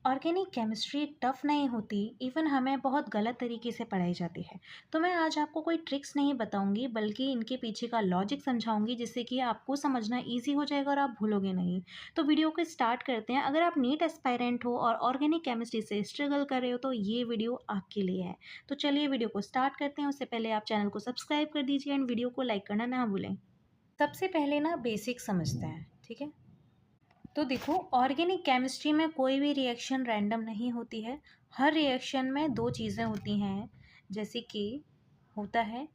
Organic chemistry tough नहीं होती, even हमें बहुत गलत तरीके से पढ़ाई जाती है। तो मैं आज आपको कोई ट्रिक्स नहीं बताऊंगी, बल्कि इनके पीछे का लॉजिक समझाऊंगी, जिससे कि आपको समझना इजी हो जाएगा और आप भूलोगे नहीं। तो वीडियो को स्टार्ट करते हैं। अगर आप नीट एस्पायरेंट हो और ऑर्गेनिक केमिस्ट्री से स्ट्रगल कर रहे हो तो ये वीडियो आपके लिए है। तो चलिए वीडियो को स्टार्ट करते हैं। उससे पहले आप चैनल को सब्सक्राइब कर दीजिए एंड वीडियो को लाइक करना ना भूलें। सबसे पहले ना बेसिक समझते हैं, ठीक है। तो देखो, ऑर्गेनिक केमिस्ट्री में कोई भी रिएक्शन रैंडम नहीं होती है। हर रिएक्शन में दो चीज़ें होती हैं, जैसे कि होता है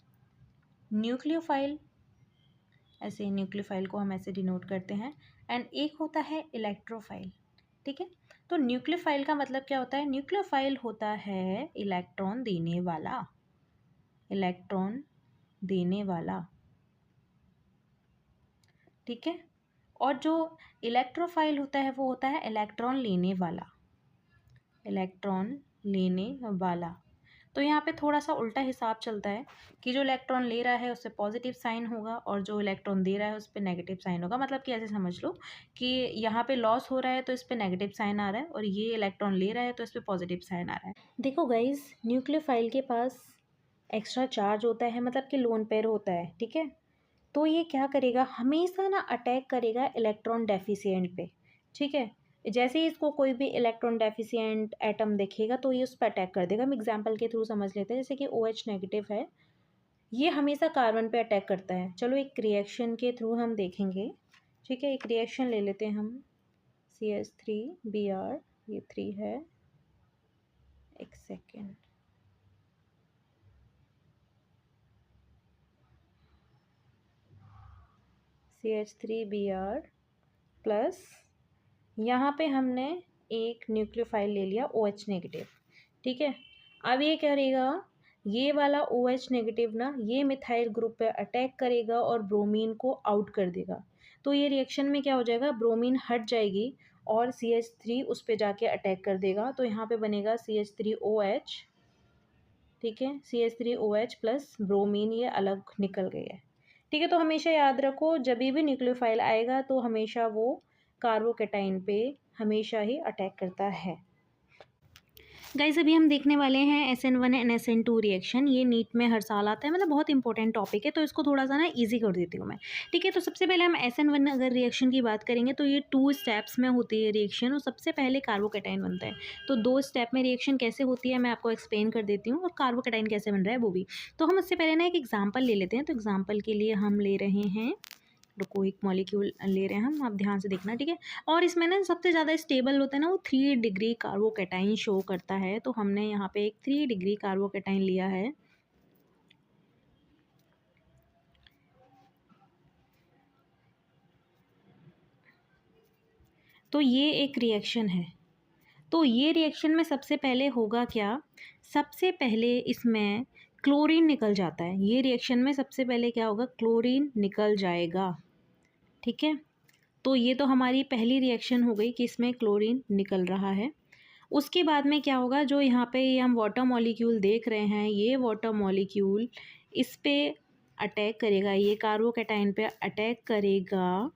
न्यूक्लियोफाइल, ऐसे न्यूक्लियोफाइल को हम ऐसे डिनोट करते हैं, एंड एक होता है इलेक्ट्रोफाइल, ठीक है। तो न्यूक्लियोफाइल का मतलब क्या होता है? न्यूक्लियोफाइल होता है इलेक्ट्रॉन देने वाला, इलेक्ट्रॉन देने वाला, ठीक है। और जो इलेक्ट्रोफाइल होता है वो होता है इलेक्ट्रॉन लेने वाला, इलेक्ट्रॉन लेने वाला। तो यहाँ पे थोड़ा सा उल्टा हिसाब चलता है कि जो इलेक्ट्रॉन ले रहा है उस पर पॉजिटिव साइन होगा और जो इलेक्ट्रॉन दे रहा है उस पर नेगेटिव साइन होगा। मतलब कि ऐसे समझ लो कि यहाँ पे लॉस हो रहा है तो इस पर नेगेटिव साइन आ रहा है, और ये इलेक्ट्रॉन ले रहा है तो इस पर पॉजिटिव साइन आ रहा है। देखो गाइज, न्यूक्लियोफाइल के पास एक्स्ट्रा चार्ज होता है, मतलब कि लोन पेयर होता है, ठीक है। तो ये क्या करेगा, हमेशा ना अटैक करेगा इलेक्ट्रॉन डेफिशिएंट पे, ठीक है। जैसे ही इसको कोई भी इलेक्ट्रॉन डेफिशिएंट एटम दिखेगा तो ये उस पर अटैक कर देगा। हम एग्जांपल के थ्रू समझ लेते हैं, जैसे कि OH नेगेटिव है, ये हमेशा कार्बन पे अटैक करता है। चलो एक रिएक्शन के थ्रू हम देखेंगे, ठीक है। एक रिएक्शन ले लेते हैं हम, CH3Br, ये 3 है, एक सेकेंड, CH3Br प्लस, यहाँ पे हमने एक न्यूक्लियोफाइल ले लिया OH नेगेटिव, ठीक है। अब ये करेगा, ये वाला OH नेगेटिव ना ये मिथाइल ग्रुप पे अटैक करेगा और ब्रोमीन को आउट कर देगा। तो ये रिएक्शन में क्या हो जाएगा, ब्रोमीन हट जाएगी और CH3 उस पे जाके अटैक कर देगा। तो यहाँ पे बनेगा CH3OH, ठीक है। CH3OH प्लस ब्रोमीन ये अलग निकल गई है, ठीक है। तो हमेशा याद रखो, जब भी न्यूक्लियोफाइल आएगा तो हमेशा वो कार्बोकैटाइन पे हमेशा ही अटैक करता है। गाइस, अभी हम देखने वाले हैं SN1 एंड SN2 रिएक्शन। ये नीट में हर साल आता है, मतलब बहुत इंपॉर्टेंट टॉपिक है, तो इसको थोड़ा सा ना इजी कर देती हूँ मैं, ठीक है। तो सबसे पहले हम SN1 अगर रिएक्शन की बात करेंगे तो ये 2 स्टेप्स में होती है रिएक्शन, और सबसे पहले कार्बोकैटाइन बनता है। तो 2 स्टेप में रिएक्शन कैसे होती है मैं आपको एक्सप्लेन कर देती हूँ, और कार्बोकैटाइन कैसे बन रहा है वो भी। तो हम उससे पहले ना एक एग्जाम्पल ले लेते हैं। तो एग्जाम्पल के लिए हम ले रहे हैं, रुको, एक मॉलिक्यूल ले रहे हैं हम, आप ध्यान से देखना, ठीक है। और इसमें ना सबसे ज़्यादा स्टेबल होता है ना वो 3 डिग्री कार्बोकैटाइन शो करता है। तो हमने यहाँ पे एक 3 डिग्री कार्बोकैटाइन लिया है। तो ये एक रिएक्शन है। तो ये रिएक्शन में सबसे पहले होगा क्या, सबसे पहले इसमें क्लोरीन निकल जाता है। ये रिएक्शन में सबसे पहले क्या होगा, क्लोरीन निकल जाएगा, ठीक है। तो ये तो हमारी पहली रिएक्शन हो गई कि इसमें क्लोरीन निकल रहा है। उसके बाद में क्या होगा, जो यहाँ पे ये हम वाटर मॉलिक्यूल देख रहे हैं, ये वाटर मॉलिक्यूल इस पे अटैक करेगा, ये कार्बोकैटाइन पे अटैक करेगा,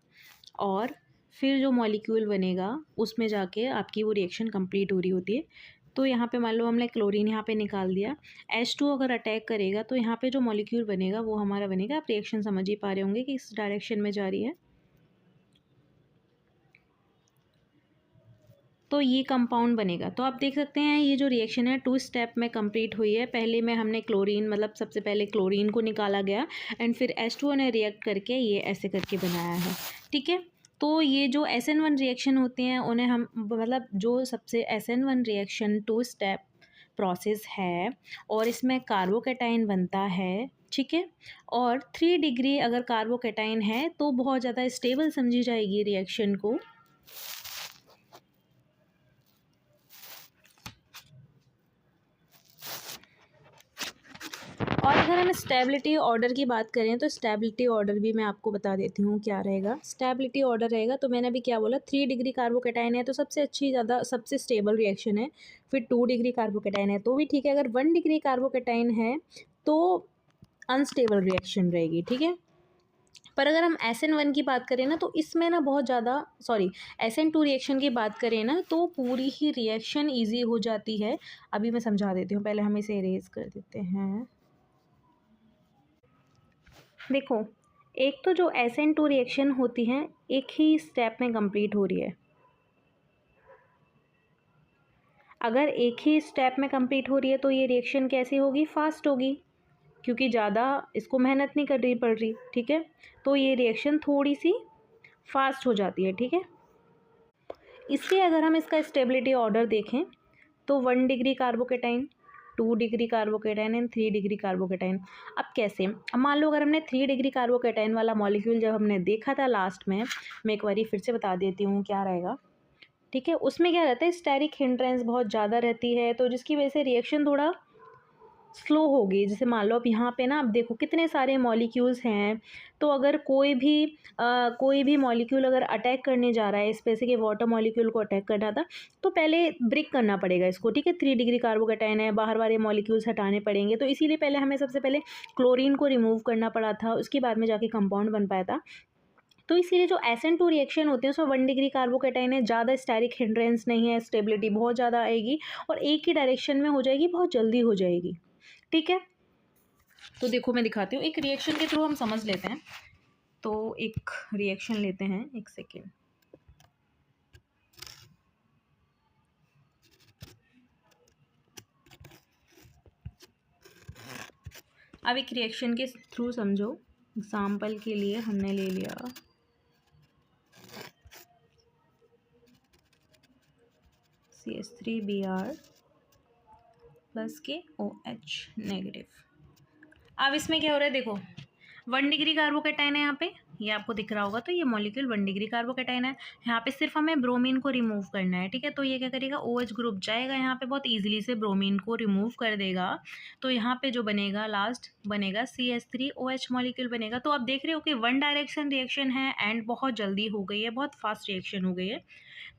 और फिर जो मॉलिक्यूल बनेगा उसमें जाके आपकी वो रिएक्शन कंप्लीट हो रही होती है। तो यहाँ पे मान लो हमने क्लोरीन यहाँ पे निकाल दिया, H2 अगर अटैक करेगा तो यहाँ पे जो मॉलिक्यूल बनेगा वो हमारा बनेगा, आप रिएक्शन समझ ही पा रहे होंगे कि इस डायरेक्शन में जा रही है। तो ये कंपाउंड बनेगा। तो आप देख सकते हैं ये जो रिएक्शन है 2 स्टेप में कंप्लीट हुई है। पहले में हमने क्लोरीन, मतलब सबसे पहले क्लोरीन को निकाला गया, एंड फिर H2O ने रिएक्ट करके ये ऐसे करके बनाया है, ठीक है। तो ये जो SN1 रिएक्शन होते हैं उन्हें हम, मतलब जो सबसे SN1 रिएक्शन 2 स्टेप प्रोसेस है और इसमें कार्बोकैटाइन बनता है, ठीक है। और 3 डिग्री अगर कार्बोकैटाइन है तो बहुत ज़्यादा स्टेबल समझी जाएगी रिएक्शन को। और अगर हम स्टेबिलिटी ऑर्डर की बात करें तो स्टेबिलिटी ऑर्डर भी मैं आपको बता देती हूँ क्या रहेगा। स्टेबिलिटी ऑर्डर रहेगा, तो मैंने अभी क्या बोला, 3 डिग्री कार्बोकैटाइन है तो सबसे अच्छी, ज़्यादा सबसे स्टेबल रिएक्शन है। फिर 2 डिग्री कार्बोकैटाइन है तो भी ठीक है। अगर 1 डिग्री कार्बोकैटाइन है तो अनस्टेबल रिएक्शन रहेगी, ठीक है। पर अगर हम SN1 की बात करें ना तो इसमें ना बहुत ज़्यादा, सॉरी, SN2 रिएक्शन की बात करें ना तो पूरी ही रिएक्शन ईजी हो जाती है। अभी मैं समझा देती हूँ, पहले हम इसे इरेज कर देते हैं। देखो, एक तो जो SN2 रिएक्शन होती है एक ही स्टेप में कंप्लीट हो रही है। अगर एक ही स्टेप में कंप्लीट हो रही है तो ये रिएक्शन कैसी होगी, फास्ट होगी, क्योंकि ज़्यादा इसको मेहनत नहीं करनी पड़ रही, ठीक है। तो ये रिएक्शन थोड़ी सी फास्ट हो जाती है, ठीक है। इसलिए अगर हम इसका स्टेबिलिटी ऑर्डर देखें तो 1 degree carbocation, 2 degree carbocation and 3 degree carbocation. अब कैसे, अब मान लो अगर हमने 3 डिग्री कार्बोकेटाइन वाला मॉलिक्यूल जब हमने देखा था लास्ट में, मैं एक बारी फिर से बता देती हूँ क्या रहेगा, ठीक है। उसमें क्या रहता है, स्टेरिक हिंड्रेंस बहुत ज़्यादा रहती है, तो जिसकी वजह से रिएक्शन थोड़ा स्लो होगी। जैसे मान लो अब यहाँ पे ना, अब देखो कितने सारे मॉलिक्यूल्स हैं, तो अगर कोई भी मॉलिक्यूल अगर अटैक करने जा रहा है, स्पेसिफिक के वाटर मॉलिक्यूल को अटैक करना था, तो पहले ब्रेक करना पड़ेगा इसको, ठीक है। 3 डिग्री कार्बोकेटाइन है, बाहर वाले मॉलिक्यूल्स हटाने पड़ेंगे, तो इसीलिए पहले हमें सबसे पहले क्लोरीन को रिमूव करना पड़ा था, उसके बाद में जाके कंपाउंड बन पाया था। तो इसीलिए जो SN2 रिएक्शन होते हैं उसमें 1 डिग्री कार्बोकेटाइन है, ज़्यादा स्टेरिक हिंड्रेंस नहीं है, स्टेबिलिटी बहुत ज़्यादा आएगी और एक ही डायरेक्शन में हो जाएगी, बहुत जल्दी हो जाएगी, ठीक है। तो देखो मैं दिखाती हूँ, एक रिएक्शन के थ्रू हम समझ लेते हैं। तो एक रिएक्शन लेते हैं, एक सेकेंड। अब एक रिएक्शन के थ्रू समझो। एग्जाम्पल के लिए हमने ले लिया CH3Br प्लस के OH नेगेटिव। अब इसमें क्या हो रहा है, देखो 1 डिग्री कार्बोकेटाइन है यहाँ पे, ये आपको दिख रहा होगा, तो ये मॉलिक्यूल 1 डिग्री कार्बोकेटाइन है। यहाँ पे सिर्फ हमें ब्रोमीन को रिमूव करना है, ठीक है। तो ये क्या करेगा, OH ग्रुप जाएगा यहाँ पे, बहुत इजीली से ब्रोमीन को रिमूव कर देगा। तो यहाँ पे जो बनेगा लास्ट बनेगा CH3OH मॉलिक्यूल बनेगा। तो आप देख रहे हो कि 1 डायरेक्शन रिएक्शन है एंड बहुत जल्दी हो गई है, बहुत फास्ट रिएक्शन हो गई है।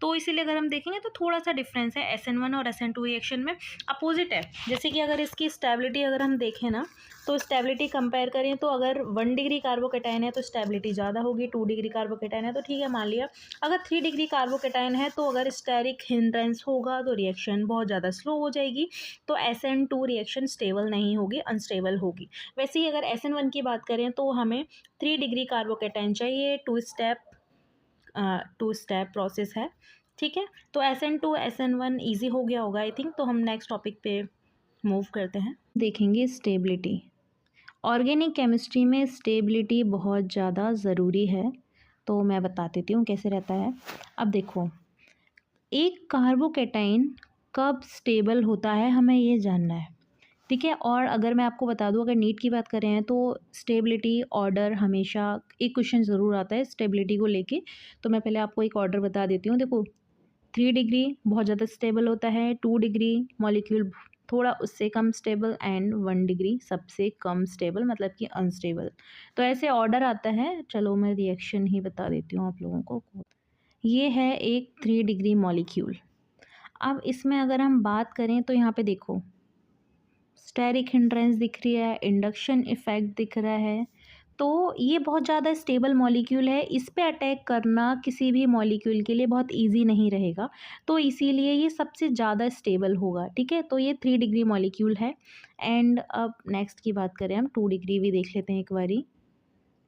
तो इसीलिए अगर हम देखेंगे तो थोड़ा सा डिफरेंस है SN1 और SN2 रिएक्शन में, अपोजिट है। जैसे कि अगर इसकी स्टेबिलिटी अगर हम देखें ना, तो स्टेबिलिटी कंपेयर करें तो अगर 1 डिग्री कार्बोकेटाइन है तो स्टेबिलिटी ज़्यादा होगी, 2 डिग्री कार्बोकेटाइन है तो ठीक है मान लिया। अगर 3 डिग्री कार्बोकेटाइन है तो अगर स्टेरिक हिंड्रेंस होगा तो रिएक्शन बहुत ज़्यादा स्लो हो जाएगी, तो SN2 रिएक्शन स्टेबल नहीं होगी, अनस्टेबल होगी। वैसे ही अगर SN1 की बात करें तो हमें 3 डिग्री कार्बोकेटाइन चाहिए, टू स्टेप प्रोसेस है, ठीक है। तो SN2 SN1 ईजी हो गया होगा आई थिंक। तो हम नेक्स्ट टॉपिक पे मूव करते हैं, देखेंगे स्टेबिलिटी। ऑर्गेनिक केमिस्ट्री में स्टेबिलिटी बहुत ज़्यादा ज़रूरी है, तो मैं बता देती हूँ कैसे रहता है। अब देखो, एक कार्बोकेटाइन कब स्टेबल होता है हमें ये जानना है, ठीक है। और अगर मैं आपको बता दूं, अगर नीट की बात करें तो स्टेबिलिटी ऑर्डर हमेशा एक क्वेश्चन ज़रूर आता है स्टेबिलिटी को लेके। तो मैं पहले आपको एक ऑर्डर बता देती हूँ। देखो 3 डिग्री बहुत ज़्यादा स्टेबल होता है, 2 डिग्री मॉलिक्यूल थोड़ा उससे कम स्टेबल एंड 1 डिग्री सबसे कम स्टेबल, मतलब कि अनस्टेबल। तो ऐसे ऑर्डर आता है। चलो मैं रिएक्शन ही बता देती हूँ आप लोगों को। ये है एक 3 डिग्री मॉलिक्यूल। अब इसमें अगर हम बात करें तो यहाँ पे देखो स्टेरिक हिंड्रेंस दिख रही है, इंडक्शन इफेक्ट दिख रहा है, तो ये बहुत ज़्यादा स्टेबल मॉलिक्यूल है। इस पे अटैक करना किसी भी मॉलिक्यूल के लिए बहुत इजी नहीं रहेगा, तो इसीलिए ये सबसे ज़्यादा स्टेबल होगा, ठीक है। तो ये 3 डिग्री मॉलिक्यूल है। एंड अब नेक्स्ट की बात करें, हम 2 डिग्री भी देख लेते हैं एक बारी।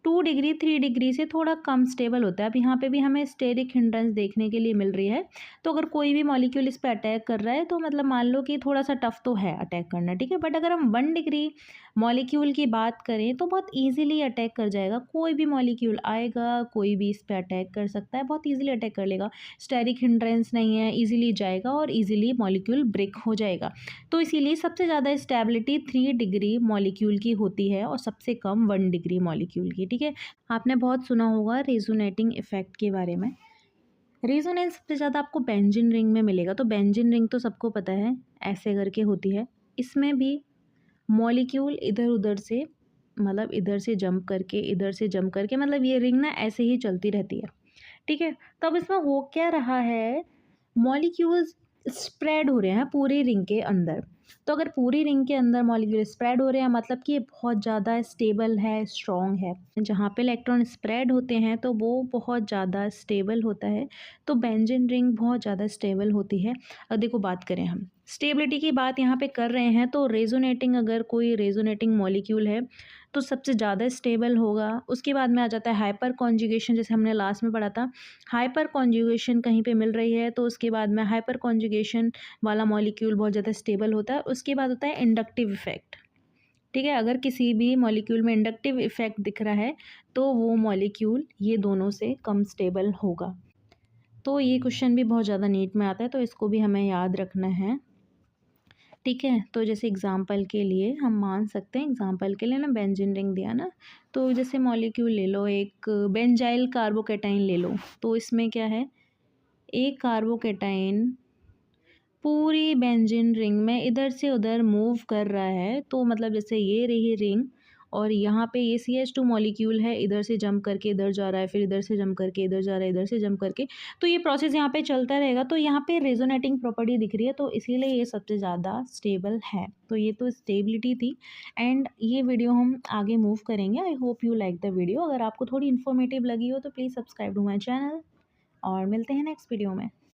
2 डिग्री 3 डिग्री से थोड़ा कम स्टेबल होता है। अब यहाँ पे भी हमें स्टेरिक हिंड्रेंस देखने के लिए मिल रही है, तो अगर कोई भी मॉलिक्यूल इस पे अटैक कर रहा है तो मतलब मान लो कि थोड़ा सा टफ तो है अटैक करना, ठीक है। बट अगर हम 1 डिग्री मॉलिक्यूल की बात करें तो बहुत ईजिली अटैक कर जाएगा। कोई भी मॉलिक्यूल आएगा, कोई भी इस पर अटैक कर सकता है, बहुत ईजिली अटैक कर लेगा। स्टेरिक हिंड्रेंस नहीं है, ईजिली जाएगा और ईजिली मॉलिक्यूल ब्रेक हो जाएगा। तो इसीलिए सबसे ज़्यादा स्टेबिलिटी 3 डिग्री मॉलिक्यूल की होती है और सबसे कम 1 डिग्री मॉलिक्यूल की, ठीक है। आपने बहुत सुना होगा रेजोनेटिंग इफेक्ट के बारे में। रेजोनेंस सबसे ज़्यादा आपको बेंजीन रिंग में मिलेगा। तो बेंजीन रिंग तो सबको पता है ऐसे करके होती है। इसमें भी मॉलिक्यूल इधर उधर से, मतलब इधर से जंप करके इधर से जंप करके, मतलब ये रिंग ना ऐसे ही चलती रहती है, ठीक है। तो अब इसमें हो क्या रहा है, मॉलिक्यूल्स स्प्रेड हो रहे हैं पूरे रिंग के अंदर, तो अगर पूरी रिंग के अंदर मॉलिक्यूल स्प्रेड हो रहे हैं मतलब कि ये बहुत ज़्यादा स्टेबल है, स्ट्रॉन्ग है। जहाँ पे इलेक्ट्रॉन स्प्रेड होते हैं तो वो बहुत ज़्यादा स्टेबल होता है, तो बेंजीन रिंग बहुत ज़्यादा स्टेबल होती है। अब देखो बात करें हम स्टेबिलिटी की बात यहाँ पे कर रहे हैं, तो रेजोनेटिंग अगर कोई रेजोनेटिंग मॉलिक्यूल है तो सबसे ज़्यादा स्टेबल होगा। उसके बाद में आ जाता है हाइपर कॉन्जुगेशन, जैसे हमने लास्ट में पढ़ा था। हाइपर कॉन्जुगेशन कहीं पे मिल रही है तो उसके बाद में हाइपर कॉन्जुगेशन वाला मॉलिक्यूल बहुत ज़्यादा स्टेबल होता है। उसके बाद होता है इंडक्टिव इफेक्ट। ठीक है, अगर किसी भी मॉलिक्यूल में इंडक्टिव इफेक्ट दिख रहा है तो वो मॉलिक्यूल ये दोनों से कम स्टेबल होगा। तो ये क्वेश्चन भी बहुत ज़्यादा नीट में आता है, तो इसको भी हमें याद रखना है। ठीक है, तो जैसे एग्जांपल के लिए हम मान सकते हैं, एग्जांपल के लिए ना बेंजीन रिंग दिया ना, तो जैसे मॉलिक्यूल ले लो, एक बेंजाइल कार्बोकेटाइन ले लो। तो इसमें क्या है, एक कार्बोकेटाइन पूरी बेंजीन रिंग में इधर से उधर मूव कर रहा है। तो मतलब जैसे ये रही रिंग और यहाँ पे ये CH2 मॉलिक्यूल है, इधर से जंप करके इधर जा रहा है, फिर इधर से जंप करके इधर जा रहा है, इधर से जंप करके, तो ये प्रोसेस यहाँ पे चलता रहेगा। तो यहाँ पे रेजोनेटिंग प्रॉपर्टी दिख रही है, तो इसीलिए ये सबसे ज़्यादा स्टेबल है। तो ये तो स्टेबिलिटी थी। एंड ये वीडियो हम आगे मूव करेंगे। I hope you like the video. अगर आपको थोड़ी इन्फॉर्मेटिव लगी हो तो please subscribe to my channel और मिलते हैं नेक्स्ट वीडियो में।